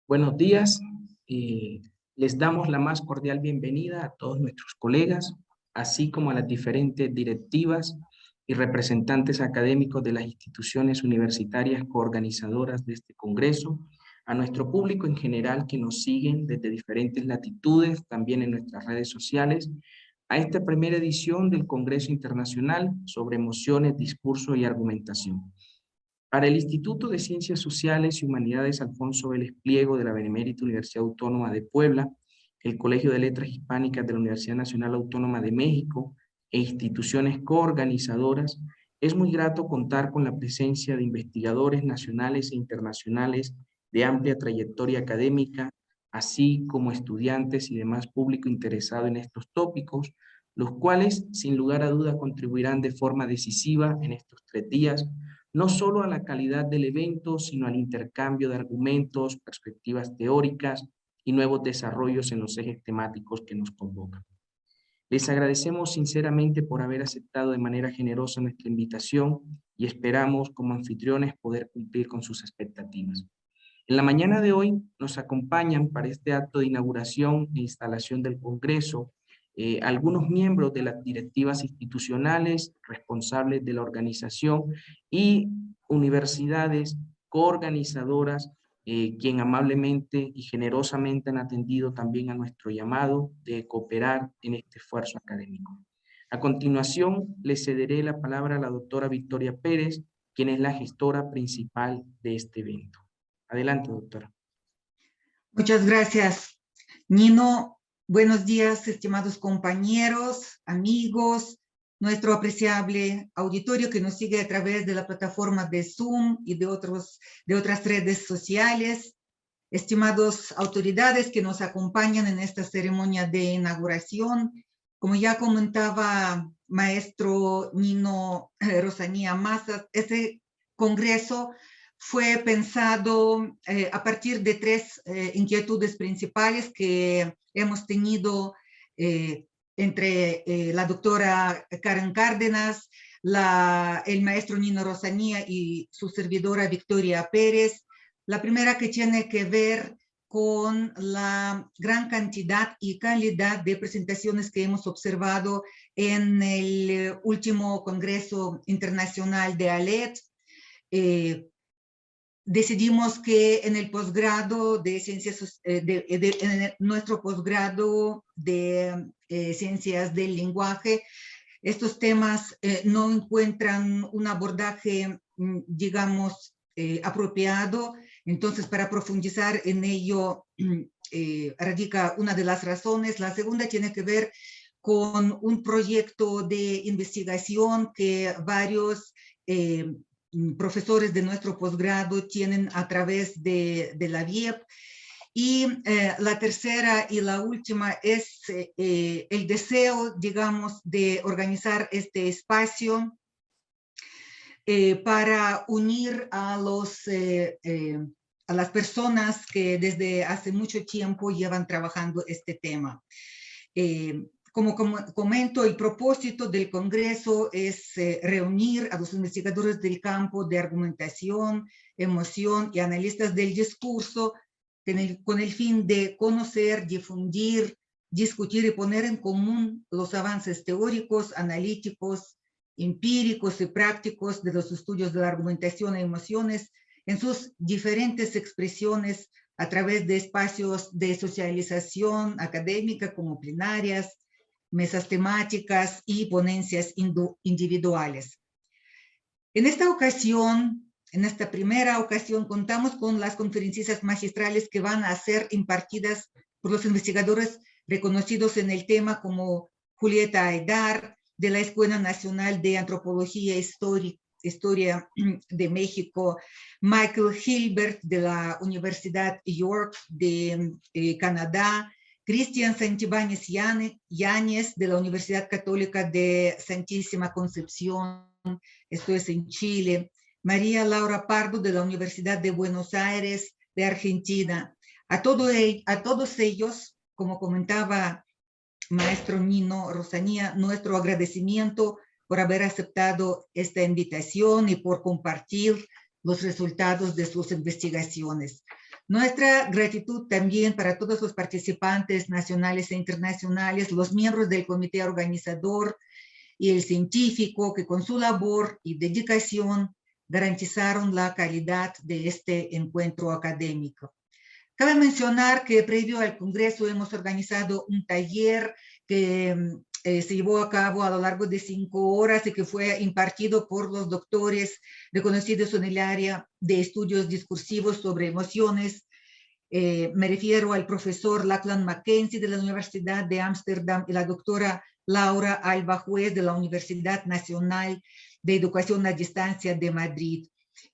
Buenos días. Les damos la más cordial bienvenida a todos nuestros colegas, así como a las diferentes directivas y representantes académicos de las instituciones universitarias coorganizadoras de este Congreso, a nuestro público en general que nos siguen desde diferentes latitudes, también en nuestras redes sociales, a esta primera edición del Congreso Internacional sobre Emociones, Discurso y Argumentación. Para el Instituto de Ciencias Sociales y Humanidades Alfonso Vélez Pliego de la Benemérita Universidad Autónoma de Puebla, el Colegio de Letras Hispánicas de la Universidad Nacional Autónoma de México e instituciones coorganizadoras, es muy grato contar con la presencia de investigadores nacionales e internacionales de amplia trayectoria académica, así como estudiantes y demás público interesado en estos tópicos, los cuales sin lugar a duda contribuirán de forma decisiva en estos 3 días no solo a la calidad del evento, sino al intercambio de argumentos, perspectivas teóricas y nuevos desarrollos en los ejes temáticos que nos convocan. Les agradecemos sinceramente por haber aceptado de manera generosa nuestra invitación y esperamos como anfitriones poder cumplir con sus expectativas. En la mañana de hoy nos acompañan para este acto de inauguración e instalación del Congreso algunos miembros de las directivas institucionales responsables de la organización y universidades coorganizadoras, quien amablemente y generosamente han atendido también a nuestro llamado de cooperar en este esfuerzo académico. A continuación, le cederé la palabra a la doctora Victoria Pérez, quien es la gestora principal de este evento. Adelante, doctora. Muchas gracias, Nino. Buenos días, estimados compañeros, amigos, nuestro apreciable auditorio que nos sigue a través de la plataforma de Zoom y de otras redes sociales, estimados autoridades que nos acompañan en esta ceremonia de inauguración. Como ya comentaba maestro Nino Rosanía Mazas, este congreso fue pensado a partir de 3 inquietudes principales que hemos tenido entre la doctora Karen Cárdenas, el maestro Nino Rosanía y su servidora Victoria Pérez. La primera que tiene que ver con la gran cantidad y calidad de presentaciones que hemos observado en el último Congreso Internacional de ALET. Decidimos que en el posgrado de ciencias, en nuestro posgrado de ciencias del lenguaje, estos temas no encuentran un abordaje, digamos, apropiado. Entonces, para profundizar en ello, radica una de las razones. La segunda tiene que ver con un proyecto de investigación que varios profesores de nuestro posgrado tienen a través de la WIEP. Y la tercera y la última es el deseo, digamos, de organizar este espacio para unir a las personas que desde hace mucho tiempo llevan trabajando este tema. Como comento, el propósito del Congreso es reunir a los investigadores del campo de argumentación, emoción y analistas del discurso con el fin de conocer, difundir, discutir y poner en común los avances teóricos, analíticos, empíricos y prácticos de los estudios de la argumentación e emociones en sus diferentes expresiones a través de espacios de socialización académica como plenarias, mesas temáticas y ponencias individuales. En esta primera ocasión, contamos con las conferencias magistrales que van a ser impartidas por los investigadores reconocidos en el tema como Julieta Aydar, de la Escuela Nacional de Antropología e Historia de México, Michael Hilbert, de la Universidad York de Canadá, Cristian Santibáñez Yáñez, de la Universidad Católica de Santísima Concepción, esto es en Chile, María Laura Pardo, de la Universidad de Buenos Aires, de Argentina. A todos ellos, como comentaba maestro Nino Rosanía, nuestro agradecimiento por haber aceptado esta invitación y por compartir los resultados de sus investigaciones. Nuestra gratitud también para todos los participantes nacionales e internacionales, los miembros del comité organizador y el científico que con su labor y dedicación garantizaron la calidad de este encuentro académico. Cabe mencionar que previo al Congreso hemos organizado un taller que se llevó a cabo a lo largo de 5 horas y que fue impartido por los doctores reconocidos en el área de estudios discursivos sobre emociones. Me refiero al profesor Lachlan Mackenzie de la Universidad de Ámsterdam y la doctora Laura Alba Juez de la Universidad Nacional de Educación a Distancia de Madrid.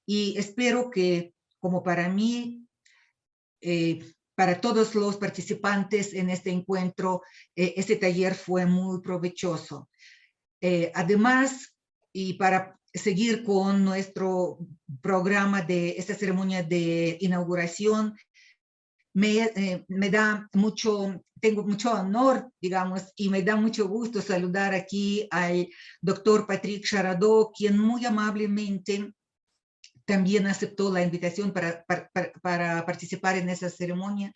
Y espero que, como para mí, para todos los participantes en este encuentro, este taller fue muy provechoso. Además, y para seguir con nuestro programa de esta ceremonia de inauguración, me da mucho, tengo mucho honor, digamos, y me da mucho gusto saludar aquí al doctor Patrick Charadot, quien muy amablemente también aceptó la invitación para participar en esa ceremonia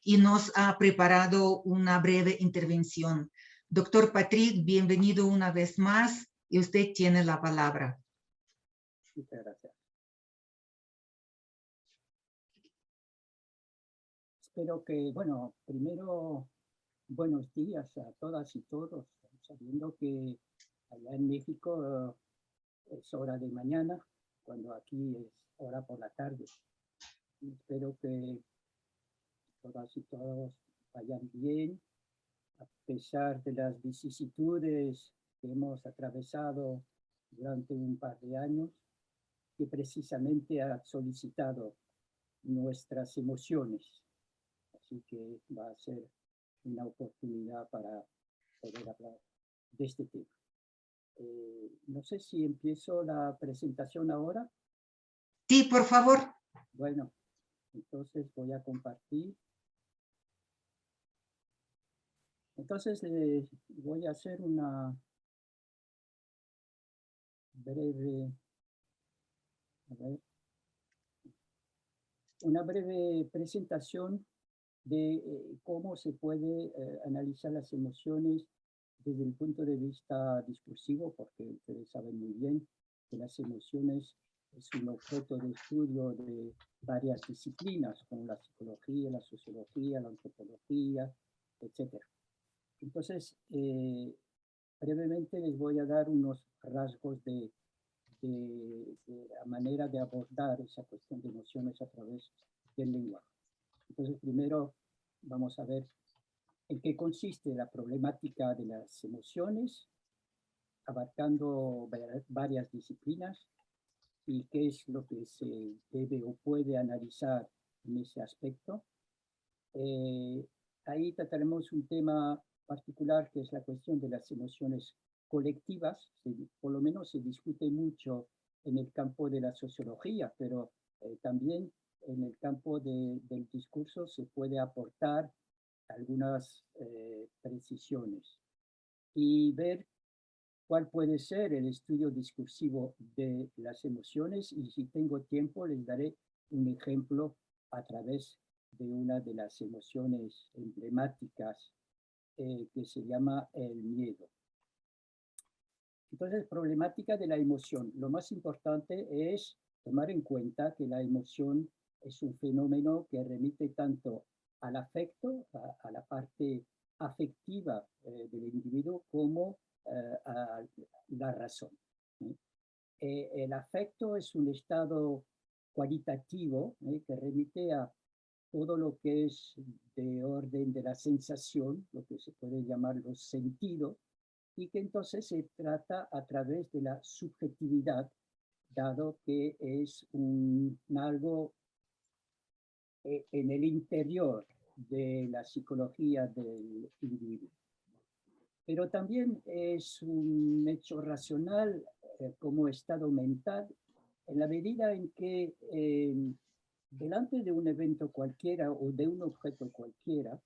y nos ha preparado una breve intervención. Doctor Patrick, bienvenido una vez más y usted tiene la palabra. Muchas gracias. Espero que, bueno, primero, buenos días a todas y todos, sabiendo que allá en México es hora de mañana, cuando aquí es hora por la tarde. Y espero que todas y todos vayan bien, a pesar de las vicisitudes que hemos atravesado durante un par de años, que precisamente ha solicitado nuestras emociones. Así que va a ser una oportunidad para poder hablar de este tema. No sé si empiezo la presentación ahora. Sí, por favor. Bueno, entonces voy a compartir. Entonces voy a hacer una breve presentación de cómo se puede analizar las emociones desde el punto de vista discursivo, porque ustedes saben muy bien que las emociones es un objeto de estudio de varias disciplinas, como la psicología, la sociología, la antropología, etc. Entonces, brevemente les voy a dar unos rasgos de la manera de abordar esa cuestión de emociones a través del lenguaje. Entonces, primero vamos a ver en qué consiste la problemática de las emociones, abarcando varias disciplinas, y qué es lo que se debe o puede analizar en ese aspecto. Ahí trataremos un tema particular que es la cuestión de las emociones colectivas. Por lo menos se discute mucho en el campo de la sociología, pero también en el campo del discurso se puede aportar algunas precisiones y ver cuál puede ser el estudio discursivo de las emociones, y si tengo tiempo les daré un ejemplo a través de una de las emociones emblemáticas que se llama el miedo. Entonces, problemática de la emoción. Lo más importante es tomar en cuenta que la emoción es un fenómeno que remite tanto al afecto, a la parte afectiva del individuo, como a la razón. El afecto es un estado cualitativo que remite a todo lo que es de orden de la sensación, lo que se puede llamar los sentidos, y que entonces se trata a través de la subjetividad, dado que es algo en el interior de la psicología del individuo. Pero también es un hecho racional como estado mental, en la medida en que delante de un evento cualquiera o de un objeto cualquiera,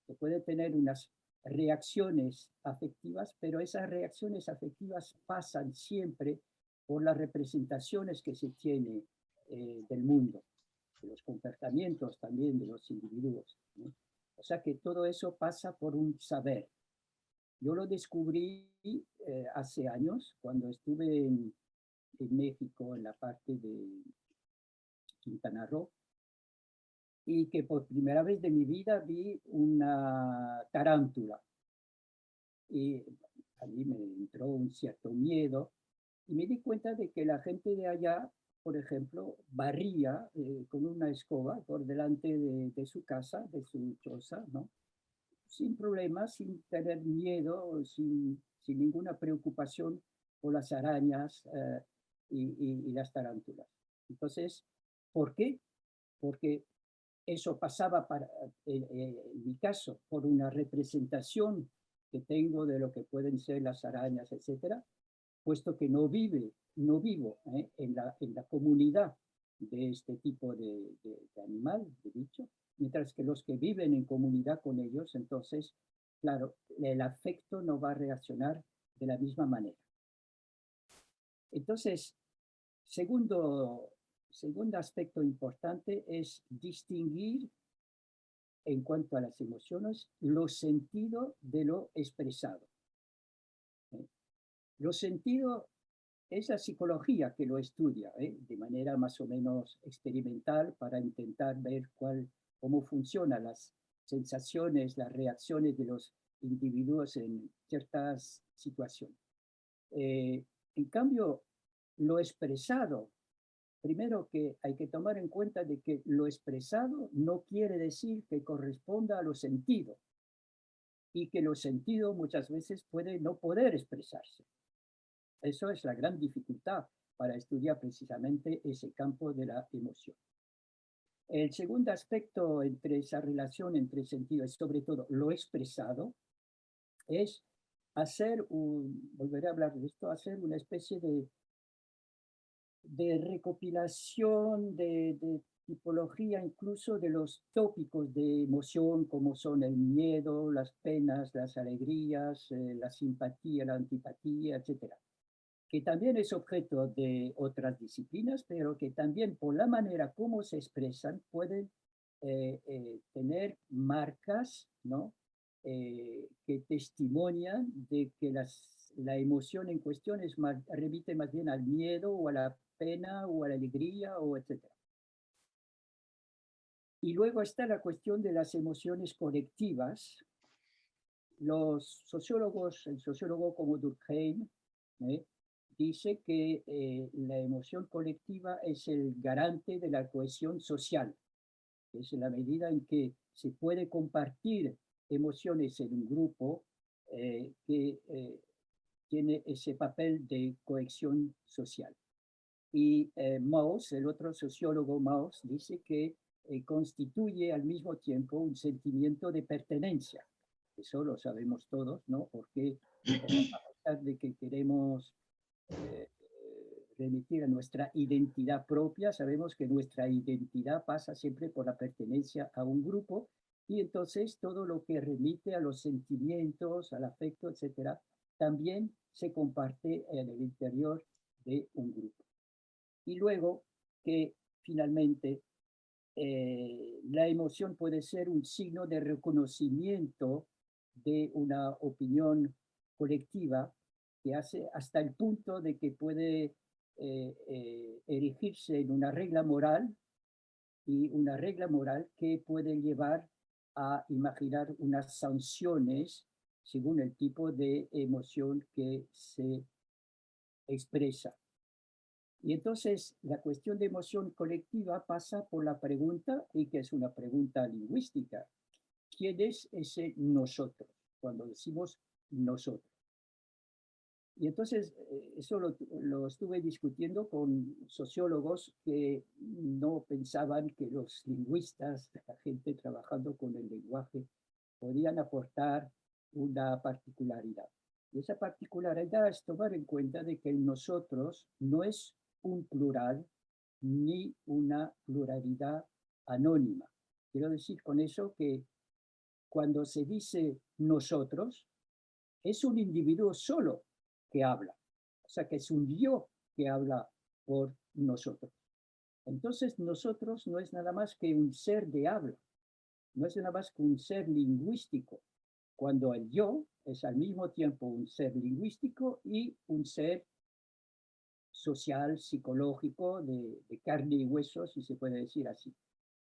se puede tener unas reacciones afectivas, pero esas reacciones afectivas pasan siempre por las representaciones que se tiene del mundo. los comportamientos también de los individuos, ¿no? O sea que todo eso pasa por un saber. Yo lo descubrí hace años, cuando estuve en México, en la parte de Quintana Roo, y que por primera vez de mi vida vi una tarántula. Y a mí me entró un cierto miedo, y me di cuenta de que la gente de allá, por ejemplo, barría con una escoba por delante de su casa, de su choza, ¿no? Sin problemas, sin tener miedo, sin ninguna preocupación por las arañas y las tarántulas. Entonces, ¿por qué? Porque eso pasaba, en mi caso, por una representación que tengo de lo que pueden ser las arañas, etcétera, puesto que no vivo en la comunidad de este tipo de animal, de bicho, mientras que los que viven en comunidad con ellos, entonces, claro, el afecto no va a reaccionar de la misma manera. Entonces, segundo aspecto importante es distinguir en cuanto a las emociones, los sentidos de lo expresado. Los sentidos es la psicología que lo estudia, de manera más o menos experimental para intentar ver cómo funcionan las sensaciones, las reacciones de los individuos en ciertas situaciones. En cambio, lo expresado, primero que hay que tomar en cuenta de que lo expresado no quiere decir que corresponda a los sentidos y que los sentidos muchas veces pueden no poder expresarse. Eso es la gran dificultad para estudiar precisamente ese campo de la emoción. El segundo aspecto entre esa relación entre sentidos y sobre todo lo expresado es volveré a hablar de esto, hacer una especie de recopilación, de tipología incluso de los tópicos de emoción, como son el miedo, las penas, las alegrías, la simpatía, la antipatía, etc. Que también es objeto de otras disciplinas, pero que también por la manera como se expresan pueden tener marcas, ¿no? Que testimonian de que la emoción en cuestión remite más bien al miedo o a la pena o a la alegría o etc. Y luego está la cuestión de las emociones colectivas. El sociólogo como Durkheim, dice que la emoción colectiva es el garante de la cohesión social. Es en la medida en que se puede compartir emociones en un grupo que tiene ese papel de cohesión social. Y Mauss, el otro sociólogo Mauss, dice que constituye al mismo tiempo un sentimiento de pertenencia. Eso lo sabemos todos, ¿no? Porque a pesar de que queremos remitir a nuestra identidad propia, sabemos que nuestra identidad pasa siempre por la pertenencia a un grupo, y entonces todo lo que remite a los sentimientos, al afecto, etcétera, también se comparte en el interior de un grupo. Y luego que finalmente la emoción puede ser un signo de reconocimiento de una opinión colectiva que hace hasta el punto de que puede erigirse en una regla moral, y una regla moral que puede llevar a imaginar unas sanciones según el tipo de emoción que se expresa. Y entonces la cuestión de emoción colectiva pasa por la pregunta, y que es una pregunta lingüística: ¿quién es ese nosotros? Cuando decimos nosotros. Y entonces eso lo estuve discutiendo con sociólogos que no pensaban que los lingüistas, la gente trabajando con el lenguaje, podían aportar una particularidad. Y esa particularidad es tomar en cuenta de que el nosotros no es un plural ni una pluralidad anónima. Quiero decir con eso que cuando se dice nosotros, es un individuo solo que habla. O sea que es un yo que habla por nosotros. Entonces nosotros no es nada más que un ser de habla, no es nada más que un ser lingüístico, cuando el yo es al mismo tiempo un ser lingüístico y un ser social, psicológico, de carne y hueso, si se puede decir así.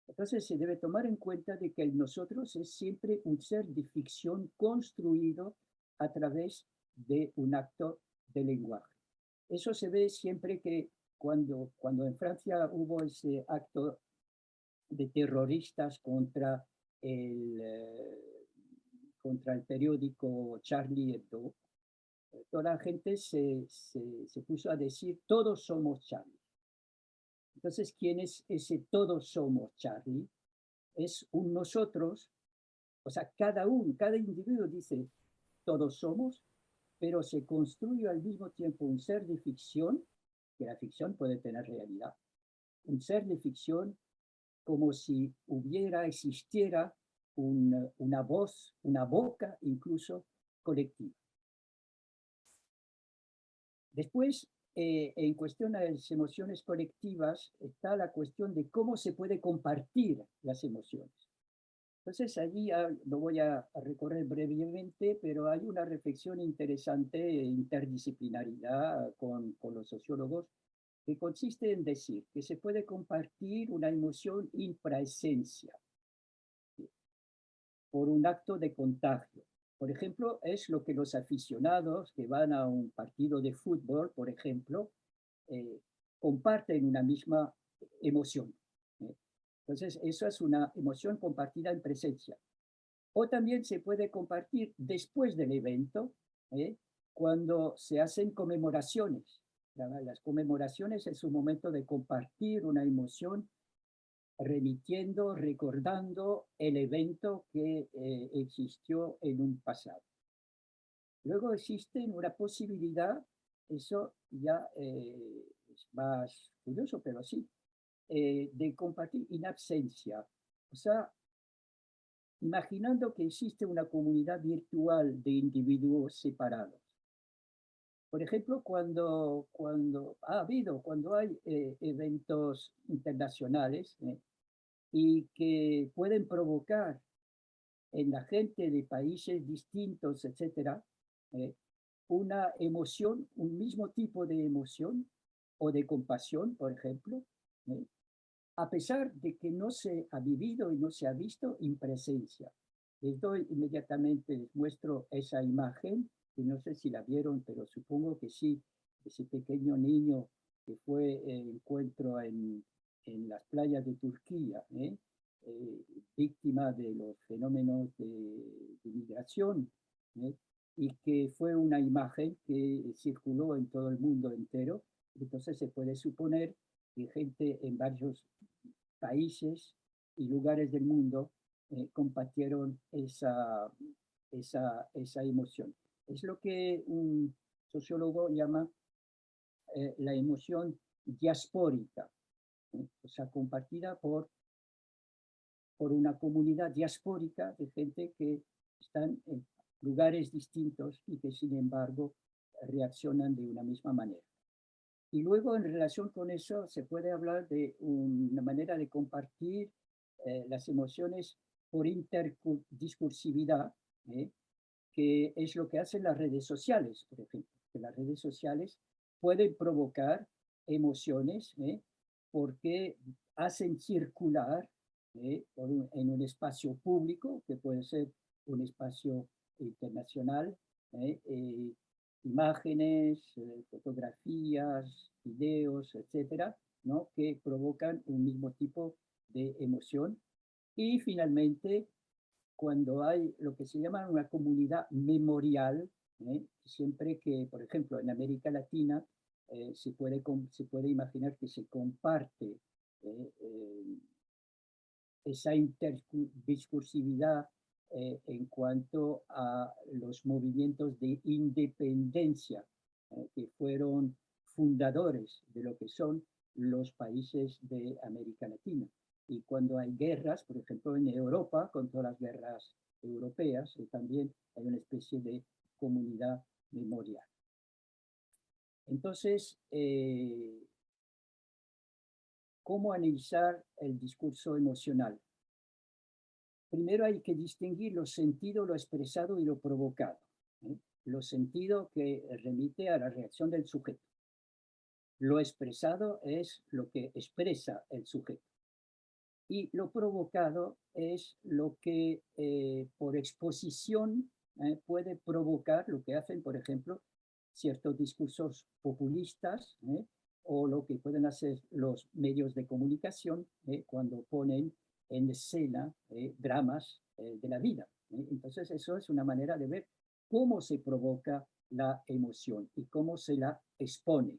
Entonces se debe tomar en cuenta de que el nosotros es siempre un ser de ficción construido a través de un acto de lenguaje. Eso se ve siempre que cuando en Francia hubo ese acto de terroristas contra el periódico Charlie Hebdo, toda la gente se puso a decir, todos somos Charlie. Entonces, ¿quién es ese todos somos Charlie? Es un nosotros, o sea, cada individuo dice, todos somos, pero se construye al mismo tiempo un ser de ficción, que la ficción puede tener realidad, un ser de ficción como si existiera una voz, una boca incluso colectiva. Después, en cuestión a las emociones colectivas, está la cuestión de cómo se puede compartir las emociones. Entonces, allí lo voy a recorrer brevemente, pero hay una reflexión interesante e interdisciplinaridad con los sociólogos, que consiste en decir que se puede compartir una emoción infraesencia por un acto de contagio. Por ejemplo, es lo que los aficionados que van a un partido de fútbol, por ejemplo, comparten una misma emoción. Entonces, eso es una emoción compartida en presencia. O también se puede compartir después del evento, cuando se hacen conmemoraciones. Las conmemoraciones es un momento de compartir una emoción, remitiendo, recordando el evento que existió en un pasado. Luego existe una posibilidad, eso ya es más curioso, pero sí, de compartir in absencia. O sea, imaginando que existe una comunidad virtual de individuos separados. Por ejemplo, cuando hay eventos internacionales y que pueden provocar en la gente de países distintos, etcétera, una emoción, un mismo tipo de emoción o de compasión, por ejemplo, a pesar de que no se ha vivido y no se ha visto en presencia. Les doy inmediatamente, les muestro esa imagen, que no sé si la vieron, pero supongo que sí, ese pequeño niño que fue encuentro en las playas de Turquía, víctima de los fenómenos de migración, y que fue una imagen que circuló en todo el mundo entero. Entonces se puede suponer que gente en varios países y lugares del mundo compartieron esa emoción. Es lo que un sociólogo llama la emoción diaspórica, o sea, compartida por una comunidad diaspórica de gente que están en lugares distintos y que sin embargo reaccionan de una misma manera. Y luego en relación con eso se puede hablar de una manera de compartir las emociones por interdiscursividad, que es lo que hacen las redes sociales, por ejemplo. Que las redes sociales pueden provocar emociones porque hacen circular en un espacio público, que puede ser un espacio internacional, imágenes, fotografías, videos, etcétera, ¿no? Que provocan un mismo tipo de emoción. Y finalmente, cuando hay lo que se llama una comunidad memorial, siempre que, por ejemplo, en América Latina se puede imaginar que se comparte esa interdiscursividad en cuanto a los movimientos de independencia que fueron fundadores de lo que son los países de América Latina. Y cuando hay guerras, por ejemplo en Europa, con todas las guerras europeas, también hay una especie de comunidad memorial. Entonces, ¿Cómo analizar el discurso emocional? Primero hay que distinguir lo sentido, lo expresado y lo provocado. Lo sentido que remite a la reacción del sujeto. Lo expresado es lo que expresa el sujeto. Y lo provocado es lo que por exposición puede provocar, lo que hacen, por ejemplo, ciertos discursos populistas, o lo que pueden hacer los medios de comunicación cuando ponen en escena dramas de la vida. Entonces, eso es una manera de ver cómo se provoca la emoción y cómo se la expone.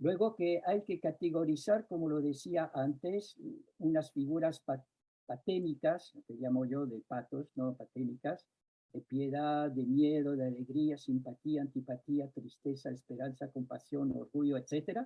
Luego que hay que categorizar, como lo decía antes, unas figuras patémicas, que llamo yo de patos, no patémicas, de piedad, de miedo, de alegría, simpatía, antipatía, tristeza, esperanza, compasión, orgullo, etc.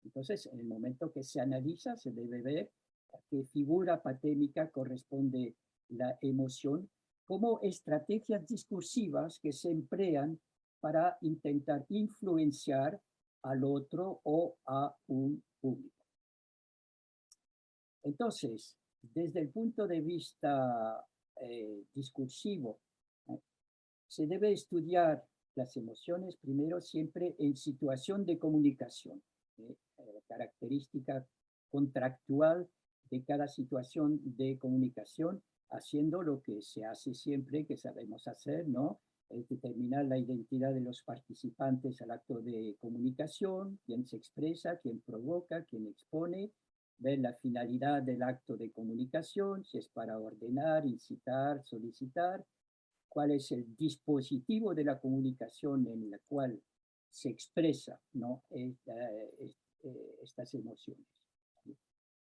Entonces, en el momento que se analiza, se debe ver a qué figura patémica corresponde la emoción, como estrategias discursivas que se emplean para intentar influenciar al otro o a un público. Entonces, desde el punto de vista discursivo, se debe estudiar las emociones primero siempre en situación de comunicación, característica contractual de cada situación de comunicación, haciendo lo que se hace siempre, que sabemos hacer, ¿no? Determinar la identidad de los participantes al acto de comunicación, quién se expresa, quién provoca, quién expone, ver la finalidad del acto de comunicación, si es para ordenar, incitar, solicitar, cuál es el dispositivo de la comunicación en el cual se expresa, ¿no? Estas emociones.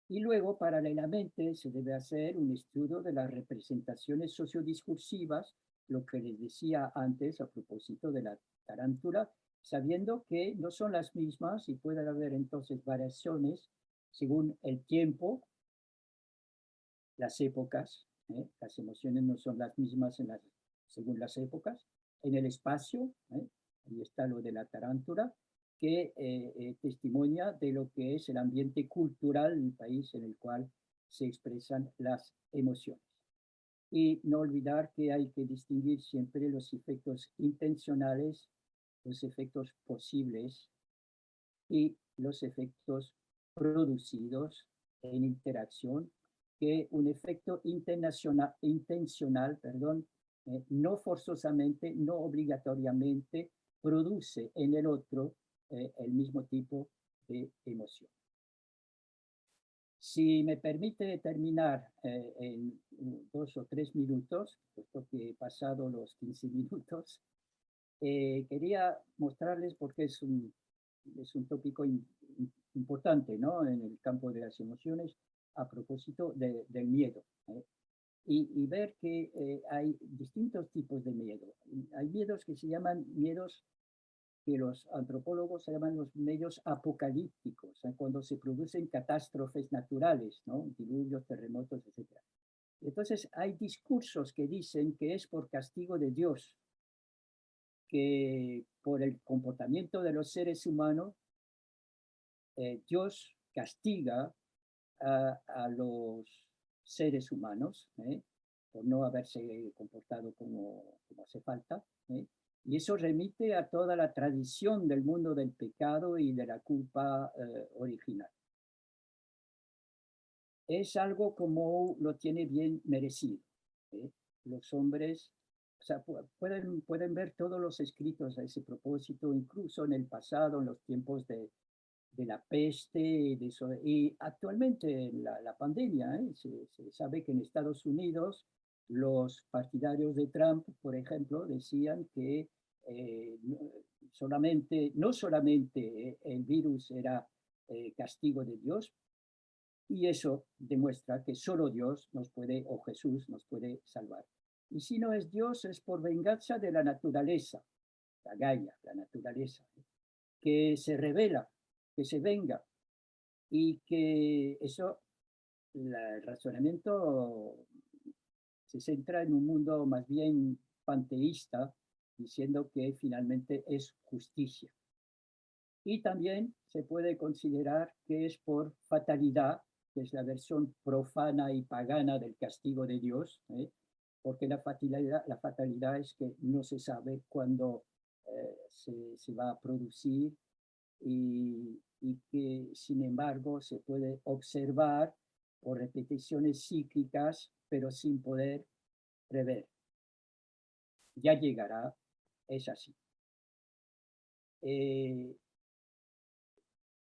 Y luego, paralelamente, se debe hacer un estudio de las representaciones sociodiscursivas, lo que les decía antes a propósito de la tarántula, sabiendo que no son las mismas y pueden haber entonces variaciones según el tiempo, las épocas, las emociones no son las mismas según las épocas, en el espacio, ahí está lo de la tarántula, que testimonia de lo que es el ambiente cultural del país en el cual se expresan las emociones. Y no olvidar que hay que distinguir siempre los efectos intencionales, los efectos posibles y los efectos producidos en interacción, que un efecto intencional, no forzosamente, no obligatoriamente produce en el otro el mismo tipo de emoción. Si me permite terminar en 2 o 3 minutos, puesto que he pasado los 15 minutos, quería mostrarles porque es un tópico importante, ¿no? En el campo de las emociones a propósito del miedo. Y ver que hay distintos tipos de miedo. Hay miedos que se llaman miedos que los antropólogos llaman los medios apocalípticos, cuando se producen catástrofes naturales, ¿no? Diluvios, terremotos, etc. Entonces hay discursos que dicen que es por castigo de Dios, que por el comportamiento de los seres humanos, Dios castiga a los seres humanos por no haberse comportado como hace falta. Y eso remite a toda la tradición del mundo del pecado y de la culpa original. Es algo como lo tiene bien merecido. Los hombres, o sea, pueden ver todos los escritos a ese propósito, incluso en el pasado, en los tiempos de la peste, y actualmente la pandemia. Se sabe que en Estados Unidos los partidarios de Trump, por ejemplo, decían que no solamente el virus era castigo de Dios, y eso demuestra que solo Dios nos puede, o Jesús nos puede salvar. Y si no es Dios, es por venganza de la naturaleza, la Gaia, la naturaleza, que se revela, que se venga, y que eso, el razonamiento se centra en un mundo más bien panteísta, diciendo que finalmente es justicia. Y también se puede considerar que es por fatalidad, que es la versión profana y pagana del castigo de Dios, porque la fatalidad es que no se sabe cuándo se va a producir y que sin embargo se puede observar por repeticiones cíclicas, pero sin poder prever. Ya llegará, es así.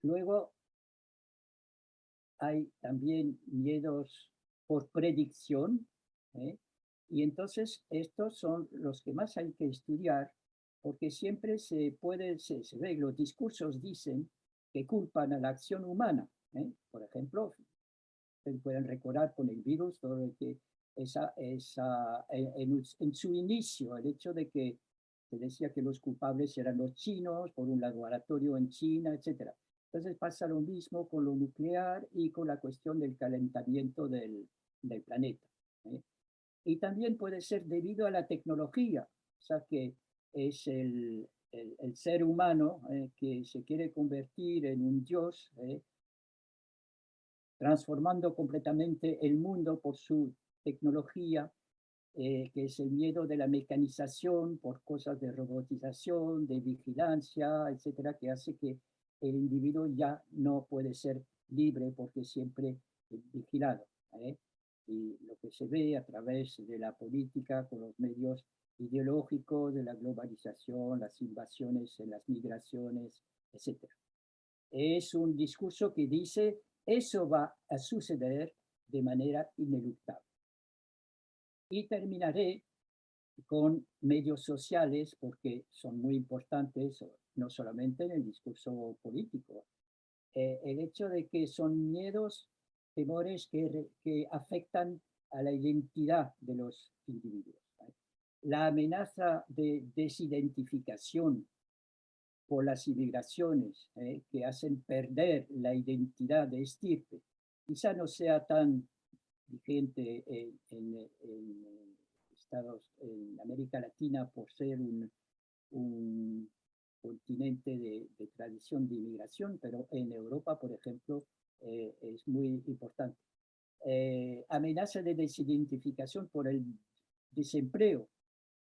Luego hay también miedos por predicción, y entonces estos son los que más hay que estudiar, porque siempre se ve, los discursos dicen que culpan a la acción humana. Por ejemplo, ustedes pueden recordar con el virus todo lo que en su inicio, el hecho de que se decía que los culpables eran los chinos por un laboratorio en China, etc. Entonces pasa lo mismo con lo nuclear y con la cuestión del calentamiento del planeta. Y también puede ser debido a la tecnología, o sea que es el ser humano que se quiere convertir en un dios, transformando completamente el mundo por su tecnología, que es el miedo de la mecanización por cosas de robotización, de vigilancia, etcétera, que hace que el individuo ya no puede ser libre porque siempre es vigilado. Y lo que se ve a través de la política con los medios ideológicos, de la globalización, las invasiones, las migraciones, etcétera. Es un discurso que dice eso va a suceder de manera ineluctable. Y terminaré con medios sociales porque son muy importantes, no solamente en el discurso político. El hecho de que son miedos, temores que afectan a la identidad de los individuos. La amenaza de desidentificación por las inmigraciones que hacen perder la identidad de estirpe, quizá no sea tan vigente en América Latina por ser un continente de tradición de inmigración, pero en Europa, por ejemplo, es muy importante. Amenaza de desidentificación por el desempleo,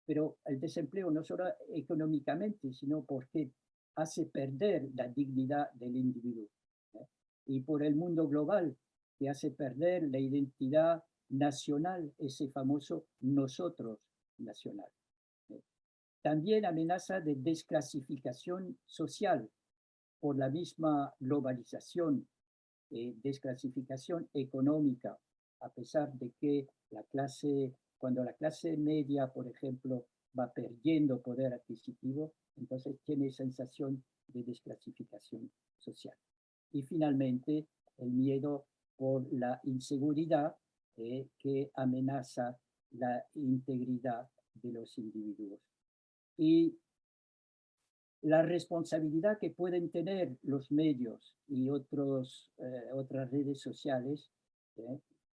pero el desempleo no solo económicamente, sino porque hace perder la dignidad del individuo. Y por el mundo global, que hace perder la identidad nacional, ese famoso nosotros nacional. También amenaza de desclasificación social por la misma globalización, desclasificación económica, a pesar de que cuando la clase media, por ejemplo, va perdiendo poder adquisitivo, entonces tiene sensación de desclasificación social. Y finalmente, el miedo por la inseguridad que amenaza la integridad de los individuos. Y la responsabilidad que pueden tener los medios y otras redes sociales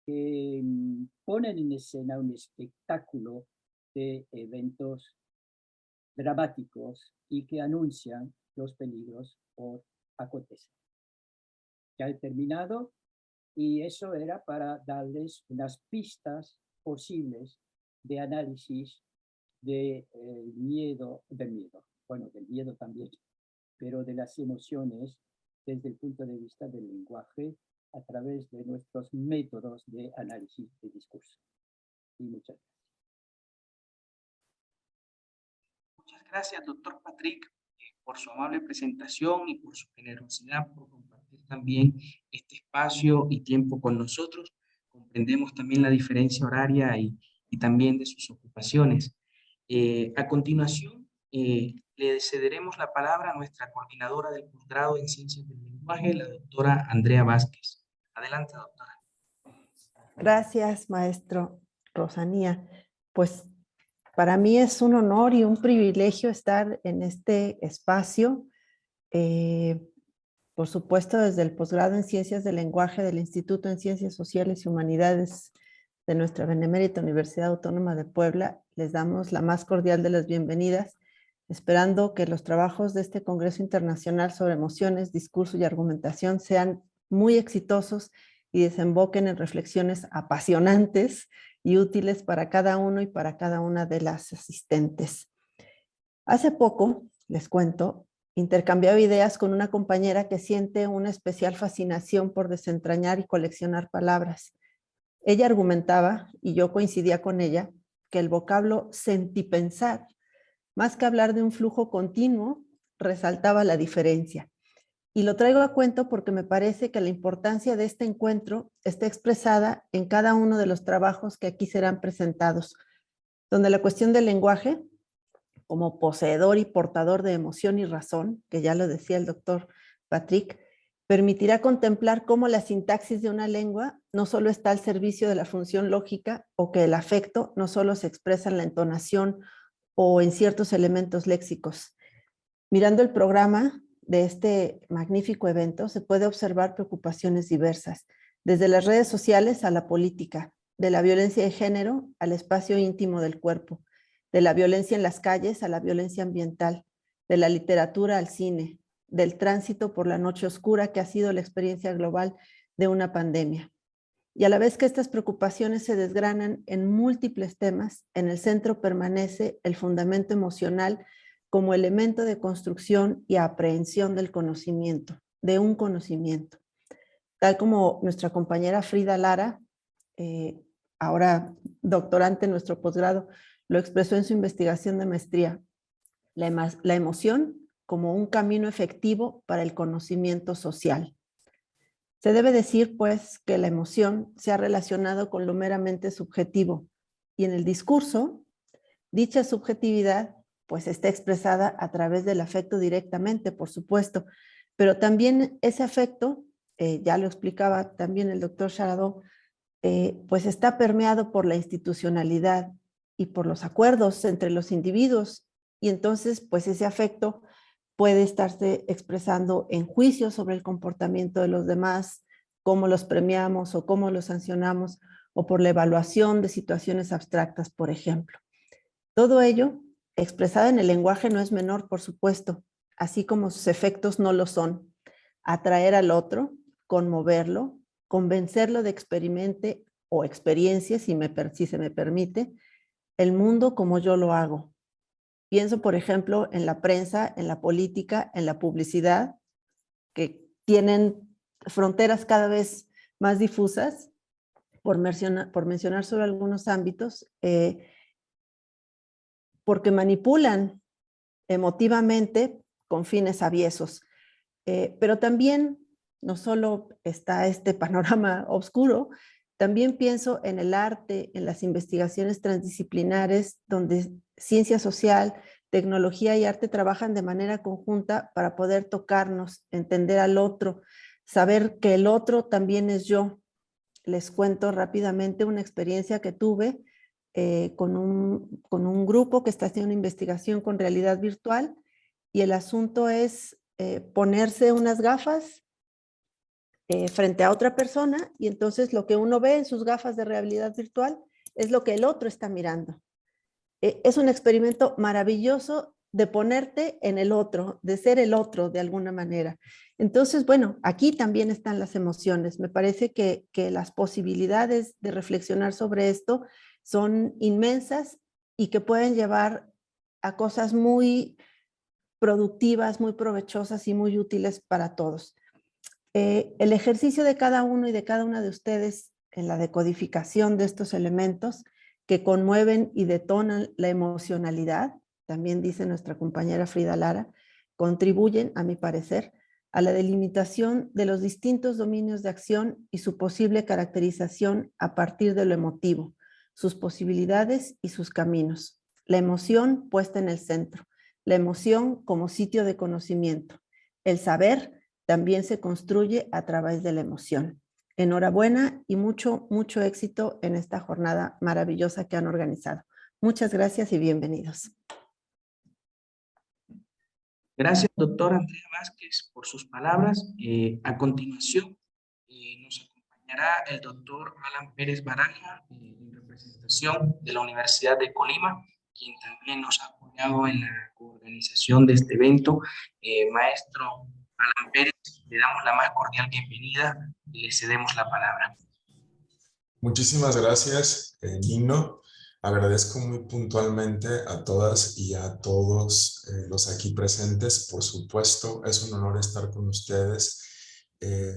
que ponen en escena un espectáculo de eventos dramáticos y que anuncian los peligros por acontecer. Ya he terminado y eso era para darles unas pistas posibles de análisis del miedo, bueno, del miedo también, pero de las emociones desde el punto de vista del lenguaje a través de nuestros métodos de análisis de discurso. Y muchas gracias. Muchas gracias, doctor Patrick, por su amable presentación y por su generosidad, por compartir también este espacio y tiempo con nosotros. Comprendemos también la diferencia horaria y también de sus ocupaciones. A continuación, le cederemos la palabra a nuestra coordinadora del posgrado en Ciencias del Lenguaje, la doctora Andrea Vázquez. Adelante, doctora. Gracias, maestro Rosanía. Pues para mí es un honor y un privilegio estar en este espacio. Por supuesto, desde el posgrado en Ciencias del Lenguaje del Instituto en Ciencias Sociales y Humanidades de nuestra Benemérita Universidad Autónoma de Puebla, les damos la más cordial de las bienvenidas esperando que los trabajos de este Congreso Internacional sobre Emociones, Discurso y Argumentación sean muy exitosos y desemboquen en reflexiones apasionantes y útiles para cada uno y para cada una de las asistentes. Hace poco, les cuento, intercambiaba ideas con una compañera que siente una especial fascinación por desentrañar y coleccionar palabras. Ella argumentaba, y yo coincidía con ella, que el vocablo sentipensar, más que hablar de un flujo continuo, resaltaba la diferencia. Y lo traigo a cuento porque me parece que la importancia de este encuentro está expresada en cada uno de los trabajos que aquí serán presentados, donde la cuestión del lenguaje, como poseedor y portador de emoción y razón, que ya lo decía el doctor Patrick, permitirá contemplar cómo la sintaxis de una lengua no solo está al servicio de la función lógica o que el afecto no solo se expresa en la entonación o en ciertos elementos léxicos. Mirando el programa de este magnífico evento, se puede observar preocupaciones diversas, desde las redes sociales a la política, de la violencia de género al espacio íntimo del cuerpo, de la violencia en las calles a la violencia ambiental, de la literatura al cine, del tránsito por la noche oscura que ha sido la experiencia global de una pandemia. Y a la vez que estas preocupaciones se desgranan en múltiples temas, en el centro permanece el fundamento emocional como elemento de construcción y aprehensión del conocimiento, de un conocimiento. Tal como nuestra compañera Frida Lara, ahora doctorante en nuestro posgrado, lo expresó en su investigación de maestría, la emoción como un camino efectivo para el conocimiento social. Se debe decir, pues, que la emoción se ha relacionado con lo meramente subjetivo y en el discurso, dicha subjetividad, pues, está expresada a través del afecto directamente, por supuesto, pero también ese afecto, ya lo explicaba también el doctor Charadó, pues está permeado por la institucionalidad y por los acuerdos entre los individuos y entonces, pues ese afecto puede estarse expresando en juicios sobre el comportamiento de los demás, cómo los premiamos o cómo los sancionamos, o por la evaluación de situaciones abstractas, por ejemplo. Todo ello, expresado en el lenguaje, no es menor, por supuesto, así como sus efectos no lo son. Atraer al otro, conmoverlo, convencerlo de experimente o experiencia, si se me permite, el mundo como yo lo hago. Pienso, por ejemplo, en la prensa, en la política, en la publicidad, que tienen fronteras cada vez más difusas, por mencionar solo algunos ámbitos, porque manipulan emotivamente con fines aviesos. Pero también no solo está este panorama oscuro, también pienso en el arte, en las investigaciones transdisciplinares, donde ciencia social, tecnología y arte trabajan de manera conjunta para poder tocarnos, entender al otro, saber que el otro también es yo. Les cuento rápidamente una experiencia que tuve con un grupo que está haciendo una investigación con realidad virtual y el asunto es ponerse unas gafas frente a otra persona y entonces lo que uno ve en sus gafas de realidad virtual es lo que el otro está mirando. Es un experimento maravilloso de ponerte en el otro, de ser el otro de alguna manera. Entonces, bueno, aquí también están las emociones. Me parece que las posibilidades de reflexionar sobre esto son inmensas y que pueden llevar a cosas muy productivas, muy provechosas y muy útiles para todos. El ejercicio de cada uno y de cada una de ustedes en la decodificación de estos elementos que conmueven y detonan la emocionalidad, también dice nuestra compañera Frida Lara, contribuyen, a mi parecer, a la delimitación de los distintos dominios de acción y su posible caracterización a partir de lo emotivo, sus posibilidades y sus caminos. La emoción puesta en el centro, la emoción como sitio de conocimiento, el saber también se construye a través de la emoción. Enhorabuena y mucho, mucho éxito en esta jornada maravillosa que han organizado. Muchas gracias y bienvenidos. Gracias, doctora Andrea Vázquez, por sus palabras. A continuación, nos acompañará el doctor Alan Pérez Baraja, en representación de la Universidad de Colima, quien también nos ha apoyado en la organización de este evento. Maestro Alan Pérez, le damos la más cordial bienvenida y le cedemos la palabra. Muchísimas gracias, Nino. Agradezco muy puntualmente a todas y a todos los aquí presentes. Por supuesto, es un honor estar con ustedes.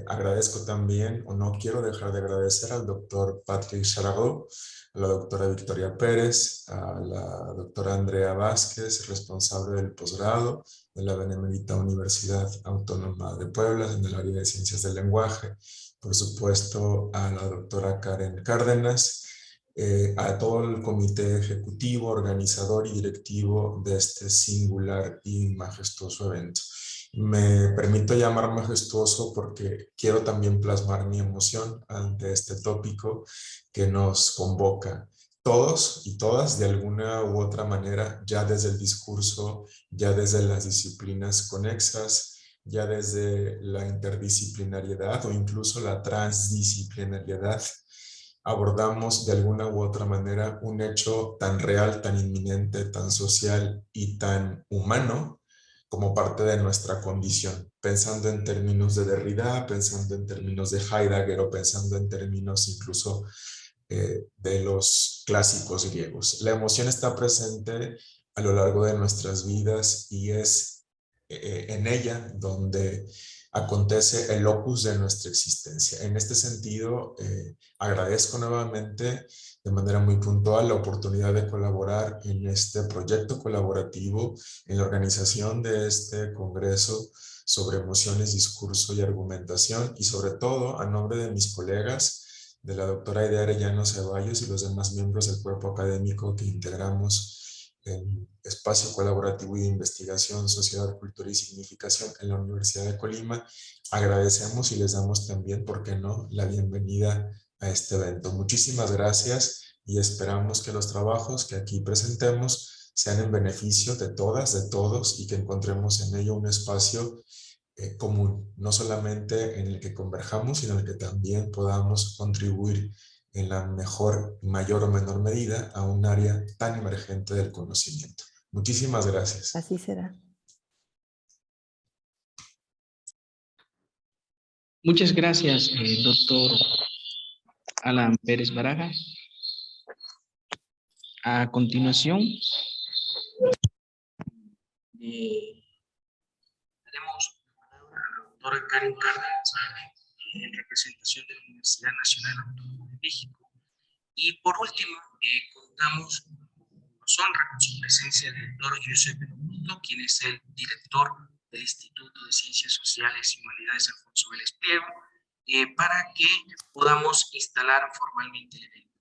Agradezco también, o no quiero dejar de agradecer al doctor Patrick Charago, a la doctora Victoria Pérez, a la doctora Andrea Vázquez, responsable del posgrado de la Benemérita Universidad Autónoma de Puebla en el área de Ciencias del Lenguaje. Por supuesto, a la doctora Karen Cárdenas, a todo el comité ejecutivo, organizador y directivo de este singular y majestuoso evento. Me permito llamar majestuoso porque quiero también plasmar mi emoción ante este tópico que nos convoca. Todos y todas, de alguna u otra manera, ya desde el discurso, ya desde las disciplinas conexas, ya desde la interdisciplinariedad o incluso la transdisciplinariedad, abordamos de alguna u otra manera un hecho tan real, tan inminente, tan social y tan humano como parte de nuestra condición, pensando en términos de Derrida, pensando en términos de Heidegger o pensando en términos incluso de los clásicos griegos. La emoción está presente a lo largo de nuestras vidas y es en ella donde acontece el opus de nuestra existencia. En este sentido, agradezco nuevamente de manera muy puntual la oportunidad de colaborar en este proyecto colaborativo, en la organización de este congreso sobre emociones, discurso y argumentación, y sobre todo a nombre de mis colegas, de la doctora Aide Arellano Ceballos y los demás miembros del cuerpo académico que integramos el espacio colaborativo y de investigación, sociedad, cultura y significación en la Universidad de Colima. Agradecemos y les damos también, ¿por qué no?, la bienvenida a este evento. Muchísimas gracias y esperamos que los trabajos que aquí presentemos sean en beneficio de todas, de todos, y que encontremos en ello un espacio común, no solamente en el que converjamos, sino en el que también podamos contribuir en la mejor, mayor o menor medida a un área tan emergente del conocimiento. Muchísimas gracias. Así será. Muchas gracias, doctor Alan Pérez Baraja. A continuación, daremos la palabra a la doctora Karen Cárdenas, en representación de la Universidad Nacional Autónoma de México. Y por último, contamos, nos honra con su presencia el doctor Giuseppe Lomuto, quien es el director del Instituto de Ciencias Sociales y Humanidades Alfonso Vélez Pliego, para que podamos instalar formalmente el evento.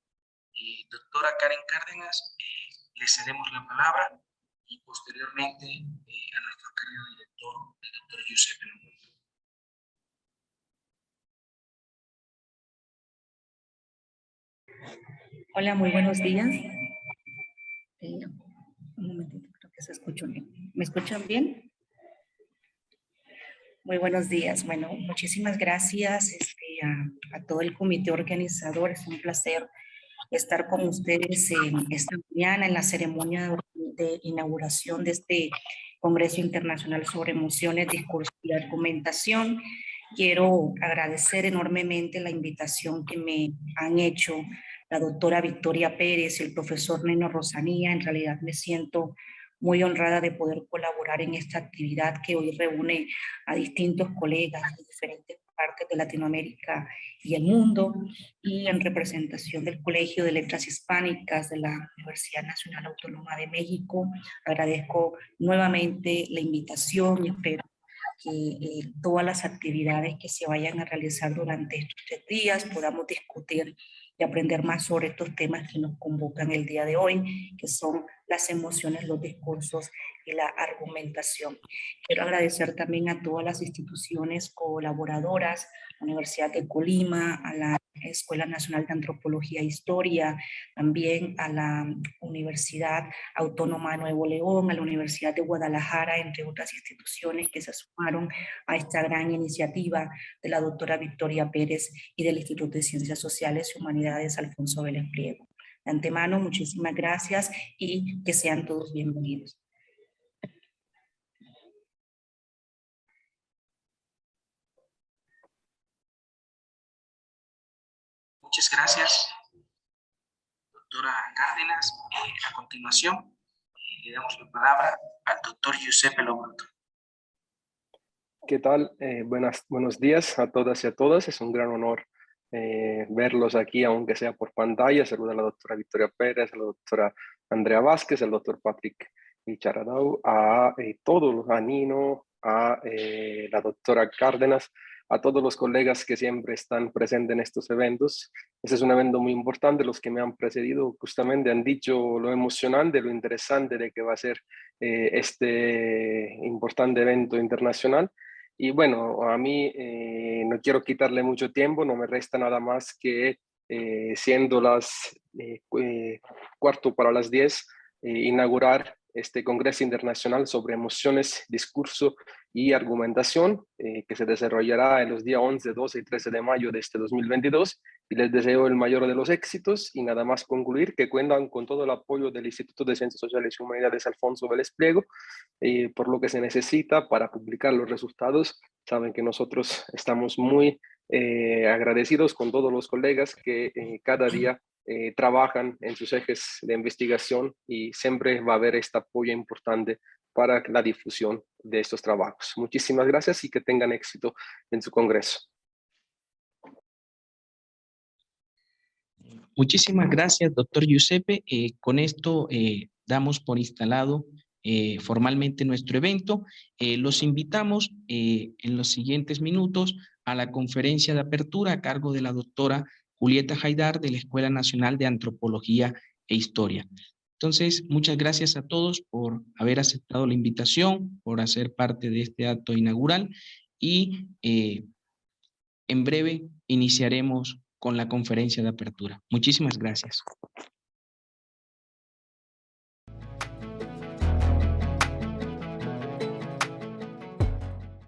Doctora Karen Cárdenas, le cedemos la palabra y posteriormente a nuestro querido director, el doctor Giuseppe Lomuto. Hola, muy buenos días. Un momentito, creo que se escucha bien. ¿Me escuchan bien? Muy buenos días. Bueno, muchísimas gracias a todo el comité organizador. Es un placer estar con ustedes esta mañana en la ceremonia de inauguración de este Congreso Internacional sobre Emociones, Discurso y Argumentación. Quiero agradecer enormemente la invitación que me han hecho la doctora Victoria Pérez y el profesor Nino Rosanía. En realidad me siento muy honrada de poder colaborar en esta actividad que hoy reúne a distintos colegas de diferentes partes de Latinoamérica y el mundo, y en representación del Colegio de Letras Hispánicas de la Universidad Nacional Autónoma de México. Agradezco nuevamente la invitación y espero que todas las actividades que se vayan a realizar durante estos 3 días podamos discutir y aprender más sobre estos temas que nos convocan el día de hoy, que son las emociones, los discursos y la argumentación. Quiero agradecer también a todas las instituciones colaboradoras, la Universidad de Colima, a la Escuela Nacional de Antropología e Historia, también a la Universidad Autónoma de Nuevo León, a la Universidad de Guadalajara, entre otras instituciones que se sumaron a esta gran iniciativa de la doctora Victoria Pérez y del Instituto de Ciencias Sociales y Humanidades Alfonso Vélez Pliego. De antemano, muchísimas gracias y que sean todos bienvenidos. Muchas gracias, doctora Cárdenas. A continuación, le damos la palabra al doctor Giuseppe Lobato. ¿Qué tal? Buenos días a todas y a todas. Es un gran honor verlos aquí, aunque sea por pantalla. Saludo a la doctora Victoria Pérez, a la doctora Andrea Vázquez, al doctor Patrick Charadau, a todos, a Nino, a la doctora Cárdenas, a todos los colegas que siempre están presentes en estos eventos. Este es un evento muy importante. Los que me han precedido justamente han dicho lo emocionante, lo interesante de que va a ser este importante evento internacional. Y bueno, a mí no quiero quitarle mucho tiempo, no me resta nada más que siendo las 10:15, inaugurar este Congreso Internacional sobre Emociones, Discurso y Argumentación, que se desarrollará en los días 11, 12 y 13 de mayo de este 2022. Y les deseo el mayor de los éxitos y nada más concluir que cuentan con todo el apoyo del Instituto de Ciencias Sociales y Humanidades Alfonso Vélez Pliego, por lo que se necesita para publicar los resultados. Saben que nosotros estamos muy agradecidos con todos los colegas que cada día trabajan en sus ejes de investigación y siempre va a haber este apoyo importante para la difusión de estos trabajos. Muchísimas gracias y que tengan éxito en su congreso. Muchísimas gracias, doctor Giuseppe. Con esto damos por instalado formalmente nuestro evento. Los invitamos en los siguientes minutos a la conferencia de apertura a cargo de la doctora Julieta Haidar de la Escuela Nacional de Antropología e Historia. Entonces, muchas gracias a todos por haber aceptado la invitación, por hacer parte de este acto inaugural y en breve iniciaremos con la conferencia de apertura. Muchísimas gracias.